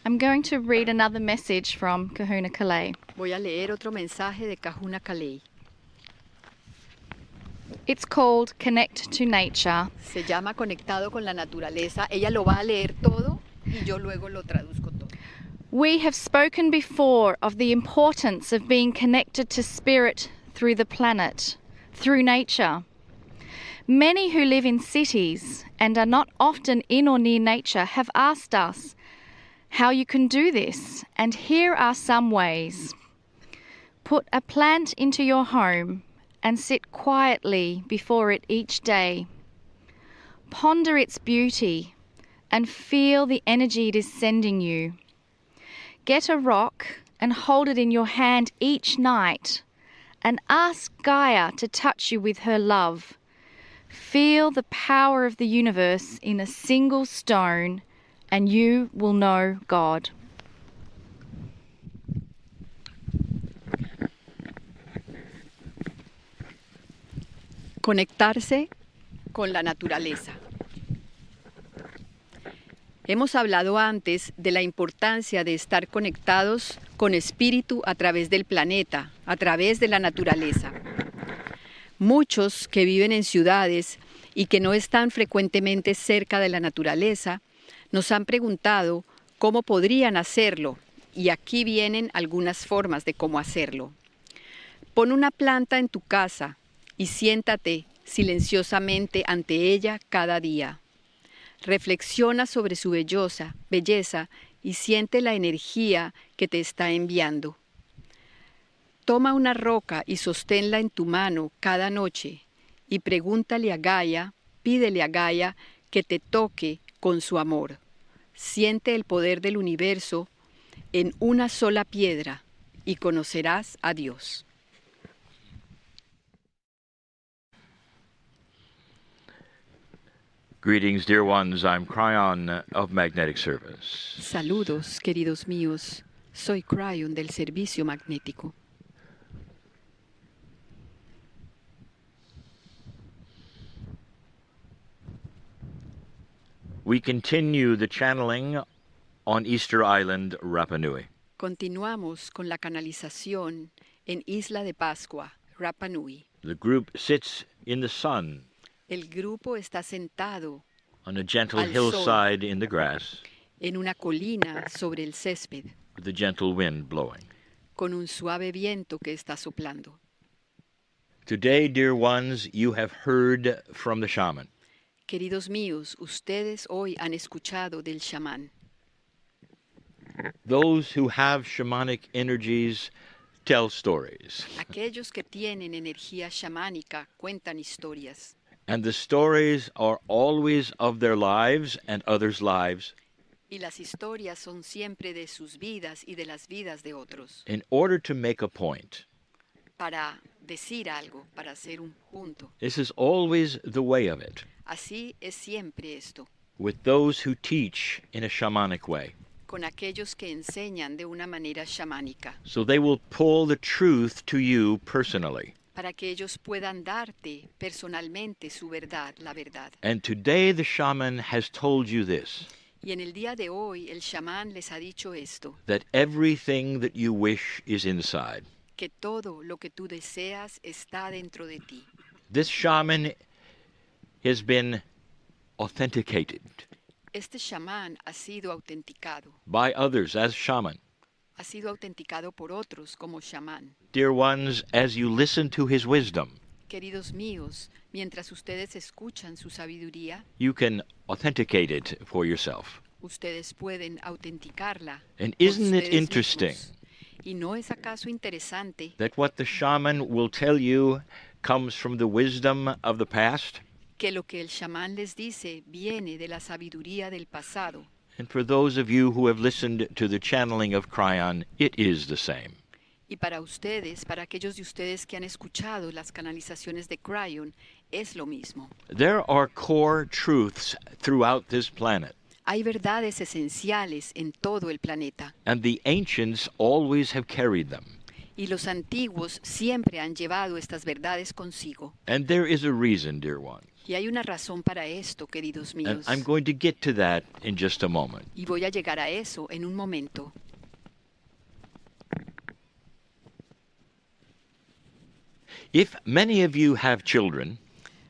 I'm going to read another message from Kahuna Kalei. Voy a leer otro mensaje de Kahuna Kalei. It's called Connect to Nature. Se llama Conectado con la Naturaleza. Ella lo va a leer todo y yo luego lo traduzco todo. We have spoken before of the importance of being connected to spirit through the planet, through nature. Many who live in cities and are not often in or near nature have asked us how you can do this, and here are some ways. Put a plant into your home and sit quietly before it each day. Ponder its beauty and feel the energy it is sending you. Get a rock and hold it in your hand each night and ask Gaia to touch you with her love. Feel the power of the universe in a single stone and you will know God. Conectarse con la naturaleza. Hemos hablado antes de la importancia de estar conectados con espíritu a través del planeta, a través de la naturaleza. Muchos que viven en ciudades y que no están frecuentemente cerca de la naturaleza, nos han preguntado cómo podrían hacerlo, y aquí vienen algunas formas de cómo hacerlo. Pon una planta en tu casa y siéntate silenciosamente ante ella cada día. Reflexiona sobre su belleza y siente la energía que te está enviando. Toma una roca y sosténla en tu mano cada noche y pídele a Gaia que te toque con su amor. Siente el poder del universo en una sola piedra y conocerás a Dios. Greetings, dear ones. I'm Kryon of Magnetic Service. Saludos, queridos míos. Soy Kryon del Servicio Magnético. We continue the channeling on Easter Island, Rapa Nui. Continuamos con la canalización en Isla de Pascua, Rapa Nui. The group sits in the sun El grupo está sentado on a gentle al hillside in the grass, en una colina sobre el césped, with a gentle wind blowing. con un suave viento que está soplando. Today, dear ones, you have heard from the shaman. Queridos míos, ustedes hoy han escuchado del chamán. Those who have shamanic energies tell stories, Aquellos que tienen energía chamánica cuentan historias. and the stories are always of their lives and others' lives. Y las historias son siempre de sus vidas y de las vidas de otros. In order to make a point, Para decir algo, para hacer un punto. this is always the way of it, Así es siempre esto, with those who teach in a shamanic way. con aquellos que enseñan de una manera chamánica, So they will pull the truth to you personally. para que ellos puedan darte personalmente su verdad, la verdad. And today the shaman has told you this, Y en el día de hoy el chamán les ha dicho esto, that everything that you wish is inside. que todo lo que tú deseas está dentro de ti. This shaman has been authenticated Este chamán ha sido autenticado, by others as shaman. ha sido autenticado por otros como chamán. Dear ones, as you listen to his wisdom, Queridos míos, mientras ustedes escuchan su sabiduría, you can authenticate it for yourself. ustedes pueden autenticarla. And por isn't it ustedes interesting mismos. ¿Y no es acaso interesante that what the shaman will tell you comes from the wisdom of the past? que lo que el chamán les dice viene de la sabiduría del pasado? And for those of you who have listened to the channeling of Kryon, it is the same. Y para ustedes, para aquellos de ustedes que han escuchado las canalizaciones de Kryon, es lo mismo. There are core truths throughout this planet, Hay verdades esenciales en todo el planeta and the ancients always have carried them. Y los antiguos siempre han llevado estas verdades consigo. And there is a reason, dear ones. Y hay una razón para esto, queridos And míos. I'm going to get to that in just a moment. Y voy a llegar a eso en un momento. If many of you have children,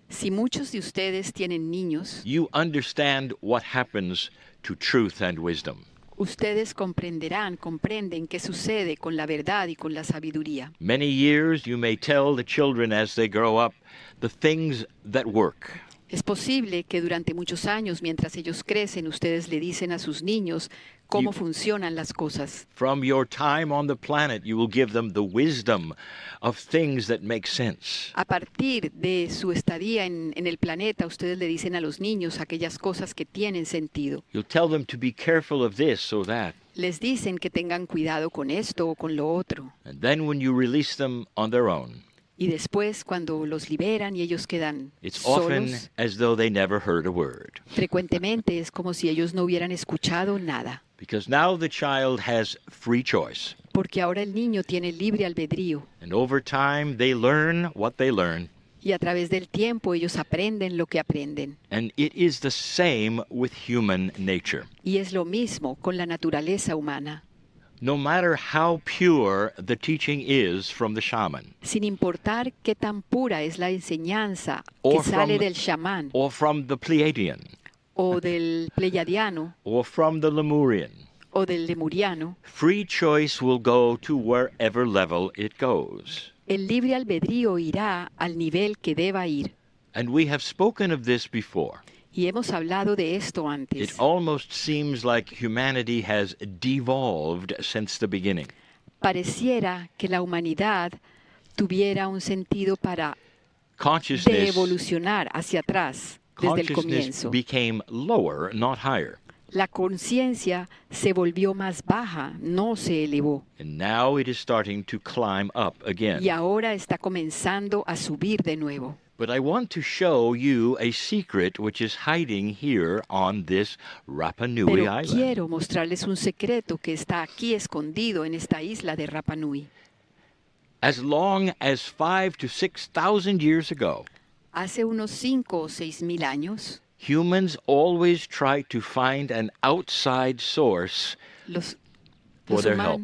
Si muchos de ustedes tienen niños, you understand what happens to truth and wisdom. ustedes comprenden qué sucede con la verdad y con la sabiduría. Many years you may tell the children as they grow up the things that work. Es posible que durante muchos años, mientras ellos crecen, ustedes le dicen a sus niños cómo funcionan las cosas. From your time on the planet, you will give them the wisdom of things that make sense. A partir de su estadía en el planeta, ustedes le dicen a los niños aquellas cosas que tienen sentido. You'll tell them to be careful of this or that. Les dicen que tengan cuidado con esto o con lo otro. And then when you release them on their own, Y después, cuando los liberan y ellos quedan it's often solos, as though they never heard a word. frecuentemente es como si ellos no hubieran escuchado nada. Because now the child has free choice. Porque ahora el niño tiene libre albedrío. And over time, they learn what they learn. Y a través del tiempo ellos aprenden lo que aprenden. And it is the same with human nature. Y es lo mismo con la naturaleza humana. No matter how pure the teaching is from the shaman, Sin importar qué tan pura es la enseñanza que Or sale from- del chamán or from the Pleiadian, o del pleiadiano or from the Lemurian, o del lemuriano, free choice will go to wherever level it goes. el libre albedrío irá al nivel que deba ir. And we have spoken of this before. Y hemos hablado de esto It antes. almost seems like humanity has devolved since the beginning. Pareciera que la humanidad tuviera un sentido para de Consciousness, evolucionar hacia atrás desde el consciousness comienzo. became lower, not higher. La conciencia se volvió más baja, no se elevó. And now it is starting to climb up again. Y ahora está comenzando a subir de nuevo. But I want to show you a secret which is hiding here on this Rapa Nui Pero island. quiero mostrarles un secreto que está aquí escondido en esta isla de Rapa Nui. As long as 5,000 to 6,000 years ago, Hace unos 5 o 6 mil años, humans always try to find an outside source los, For los their help.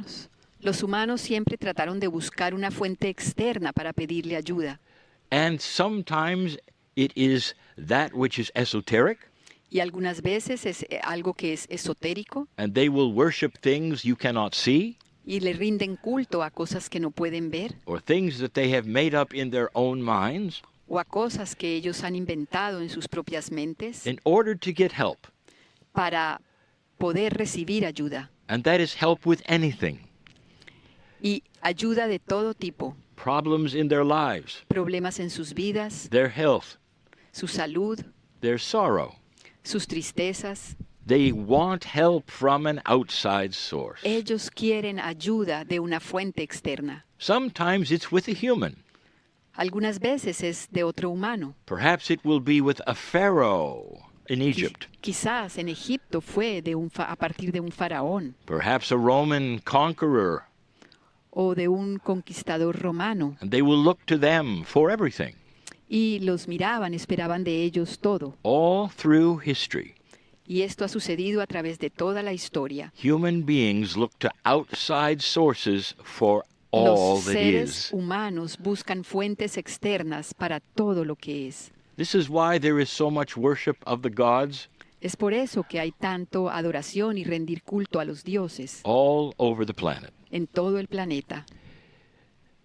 los humanos siempre trataron de buscar una fuente externa para pedirle ayuda. And sometimes it is that which is esoteric, Y algunas veces es algo que es esotérico and they will worship things you cannot see, y le rinden culto a cosas que no pueden ver or things that they have made up in their own minds, o a cosas que ellos han inventado en sus propias mentes in order to get help. para poder recibir ayuda. And that is help with anything. Y ayuda de todo tipo, Problems in their lives, problemas en sus vidas, their health, su salud, their sorrow. sus tristezas. They want help from an outside source. Ellos quieren ayuda de una fuente externa. Sometimes it's with a human. Algunas veces es de otro humano. Perhaps it will be with a pharaoh in Egypt. Quizás en Egipto fue a partir de un faraón Perhaps a Roman conqueror. o de un conquistador romano. And they will look to them for everything. Y los miraban, esperaban de ellos todo. All through history, Y esto ha sucedido a través de toda la historia. human beings look to outside sources for all Los that seres is. humanos buscan fuentes externas para todo lo que es. This is why there is so much worship of the gods Es por eso que hay tanto adoración y rendir culto a los dioses all over the planet. en todo el planeta.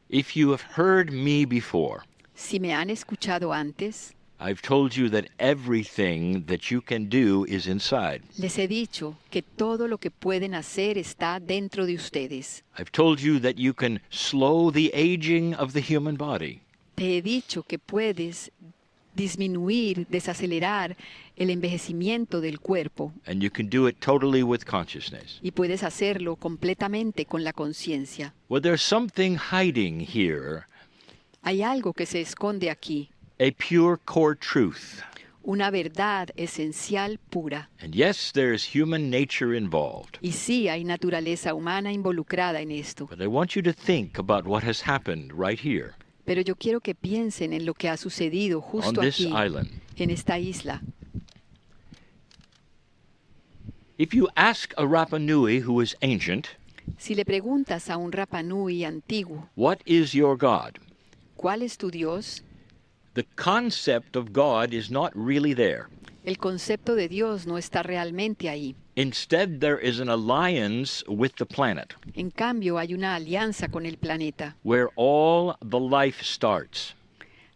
If you have heard me before, Si me han escuchado antes, I've told you that everything that you can do is inside. les he dicho que todo lo que pueden hacer está dentro de ustedes. I've told you that you can slow the aging of the human body. Te he dicho que puedes disminuir, desacelerar el envejecimiento del cuerpo And you can do it totally with consciousness. y puedes hacerlo completamente con la conciencia. Well, there's something hiding here, Hay algo que se esconde aquí, a pure core truth. una verdad esencial pura. And yes, there's human nature involved. Y sí, hay naturaleza humana involucrada en esto. But I want you to think about what has happened right here Pero yo quiero que piensen en lo que ha sucedido on justo this aquí, island. en esta isla. If you ask a Rapa Nui who is ancient, Si le preguntas a un Rapa Nui antiguo, what is your God? ¿cuál es tu Dios? The concept of God is not really there. El concepto de Dios no está realmente ahí. Instead, there is an alliance with the planet En cambio, hay una alianza con el planeta, where all the life starts.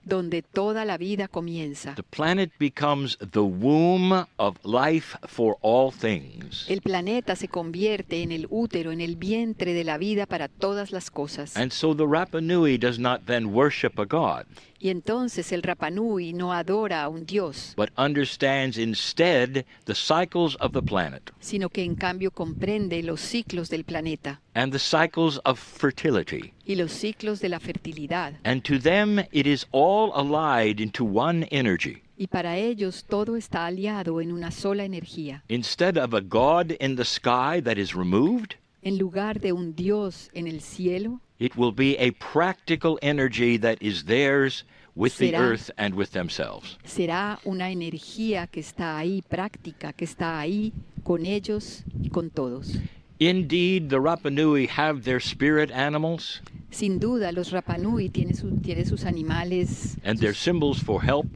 donde toda la vida comienza. The planet becomes the womb of life for all things. El planeta se convierte en el útero, en el vientre de la vida para todas las cosas. And so the Rapa Nui does not then worship a God, Y entonces el Rapa Nui no adora a un Dios, but understands instead the cycles of the planet sino que en cambio comprende los ciclos del planeta and the cycles of fertility. y los ciclos de la fertilidad. And to them it is all allied into one energy. Y para ellos todo está aliado en una sola energía. Instead of a God in the sky that is removed, En lugar de un Dios en el cielo, it will be a practical energy that is theirs with the Será- earth and with themselves. será una energía que está ahí, práctica, que está ahí con ellos y con todos. Indeed, the Rapa Nui have their spirit animals Sin duda, los Rapa Nui tienen sus animales and their symbols for help,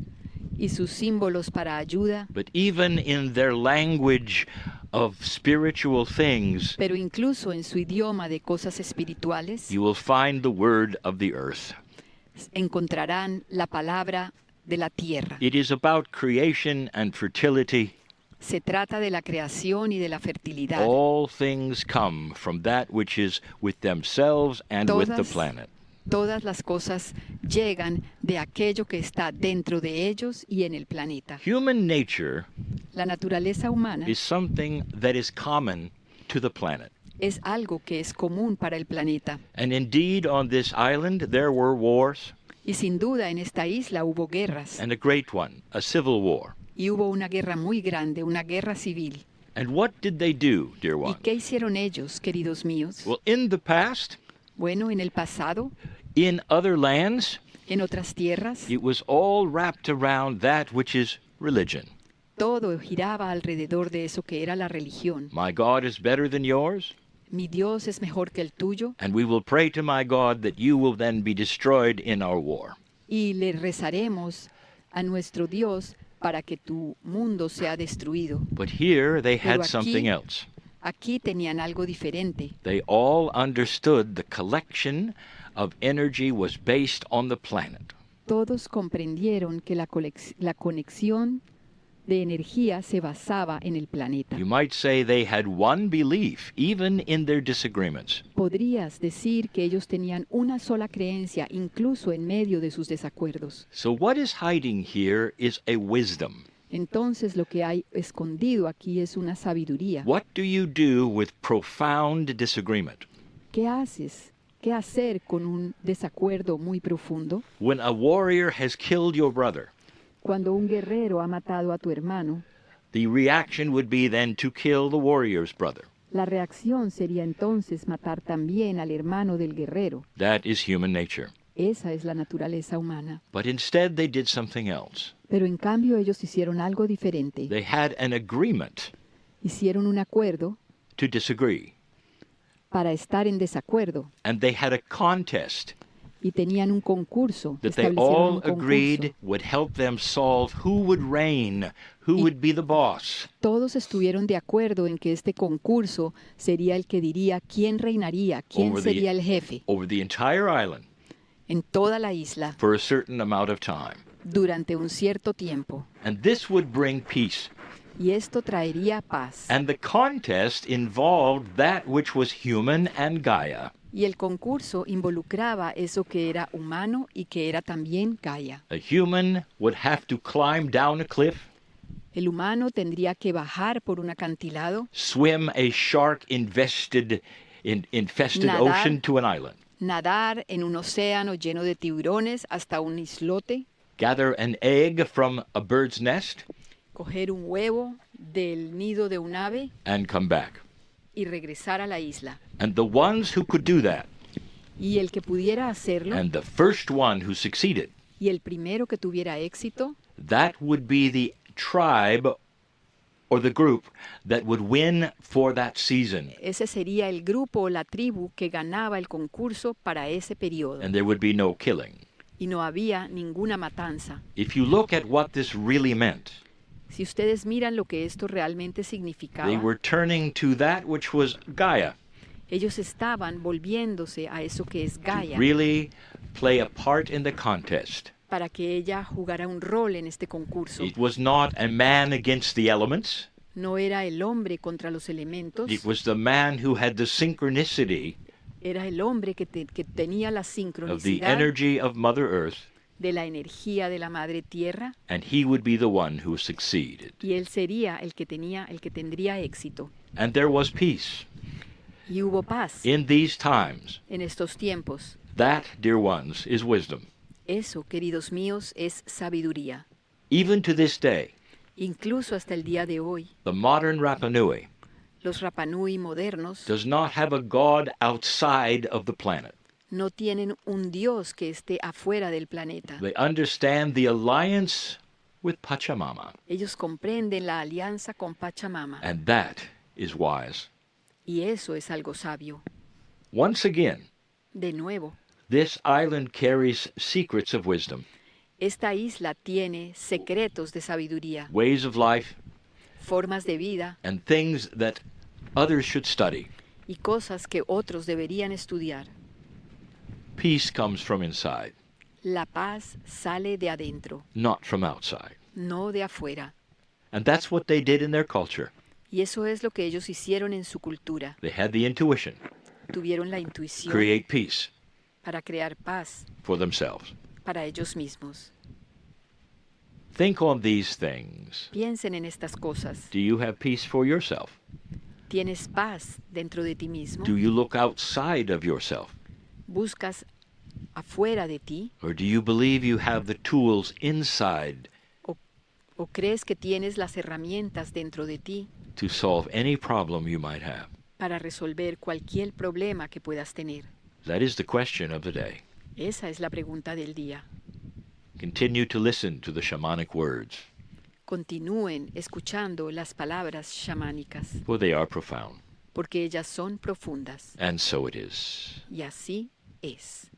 y sus símbolos para ayuda, but even in their language of spiritual things, pero incluso en su idioma de cosas espirituales you will find the word of the earth. encontrarán la palabra de la tierra. It is about creation and fertility. Se trata de la creación y de la fertilidad. All things come from that which is with themselves and with the Todas- planet. Todas las cosas llegan de aquello que está dentro de ellos y en el planeta. Human nature La naturaleza humana is something that is common to the planet. es algo que es común para el planeta. And indeed, on this island, there were wars, Y sin duda en esta isla hubo guerras. and a great one, a civil war. Y hubo una guerra muy grande, una guerra civil. And what did they do, dear ¿Y one? qué hicieron ellos, queridos míos? Well, in the past, Bueno, en el pasado, in other lands, en otras tierras, it was all wrapped around that which is religion. todo giraba alrededor de eso que era la religión. My God is better than yours, Mi Dios es mejor que el tuyo and we will pray to my God that you will then be destroyed in our war. y le rezaremos a nuestro Dios para que tu mundo sea destruido. But here they Pero had something aquí- else. Aquí tenían algo diferente. They all understood the collection of energy was based on the planet. Todos comprendieron que la conexión de energía se basaba en el planeta. You might say they had one belief, even in their disagreements. Podrías decir que ellos tenían una sola creencia, incluso en medio de sus desacuerdos. So, what is hiding here is a wisdom. Entonces lo que hay escondido aquí es una sabiduría. What do you do with profound disagreement? ¿Qué haces? ¿Qué hacer con un desacuerdo muy profundo? When a warrior has killed your brother, Cuando un guerrero ha matado a tu hermano, the reaction would be then to kill the warrior's brother. la reacción sería entonces matar también al hermano del guerrero. That is human nature. Esa es la naturaleza humana. But instead, they did something else. Pero en cambio ellos hicieron algo diferente. They had an agreement Hicieron un acuerdo to disagree, para estar en desacuerdo and they had a contest y tenían un concurso. that they Establecieron all un concurso. agreed would help them solve who would reign, who would be the boss. Todos estuvieron de acuerdo en que este concurso sería el que diría quién reinaría, quién Over the- sería el jefe over the entire island en toda la isla for a certain amount of time. durante un cierto tiempo. And this would bring peace. Y esto traería paz. And the contest involved that which was human and Gaia. Y el concurso involucraba eso que era humano y que era también Gaia. A human would have to climb down a cliff, El humano tendría que bajar por un acantilado, swim a shark-infested Nadar. ocean to an island. nadar en un océano lleno de tiburones hasta un islote, gather an egg from a bird's nest, coger un huevo del nido de un ave and come back. y regresar a la isla. And the ones who could do that, Y el que pudiera hacerlo, and the first one who succeeded, y el primero que tuviera éxito, that would be the tribe or the group that would win for that season. ese sería el grupo o la tribu que ganaba el concurso para ese periodo. And there would be no killing. Y no había ninguna matanza. If you look at what this really meant, Si ustedes miran lo que esto realmente significaba, they were turning to that which was Gaia, ellos estaban volviéndose a eso que es to Gaia, really play a part in the contest. para que ella jugara un rol en este concurso. It was not a man against the elements. No era el hombre contra los elementos, It was the man who had the synchronicity era el hombre que tenía la of the sincronicidad energy of Mother Earth, de la energía de la Madre Tierra, and he would be the one who succeeded. y él sería el que tendría éxito. And there was peace Y hubo paz in these times. en estos tiempos. That, dear ones, is wisdom. Eso, queridos míos, es sabiduría. Even to this day, Incluso hasta el día de hoy, the modern Rapa Nui los Rapanui modernos does not have a God outside of the planet. no tienen un Dios que esté afuera del planeta. They understand the alliance with Pachamama, Ellos comprenden la alianza con Pachamama, and that is wise. y eso es algo sabio. Once again, De nuevo, this island carries secrets of wisdom, esta isla tiene secretos de sabiduría, ways of life, formas de vida and things that others should study. y cosas que otros deberían estudiar. Peace comes from inside, La paz sale de adentro, not from outside. no de afuera. And that's what they did in their culture. Y eso es lo que ellos hicieron en su cultura. They had the intuition, Tuvieron la intuición create peace para crear paz for themselves. para ellos mismos. Think on these things. Piensen en estas cosas. Do you have peace for yourself? ¿Tienes paz dentro de ti mismo? Do you look outside of yourself? ¿Buscas afuera de ti? Or do you believe you have the tools inside ¿O crees que tienes las herramientas dentro de ti to solve any problem you might have? para resolver cualquier problema que puedas tener? That is the question of the day. Esa es la pregunta del día. Continue to listen to the shamanic words, Continúen escuchando las palabras chamánicas, for they are profound. porque ellas son profundas. And so it is. Y así es.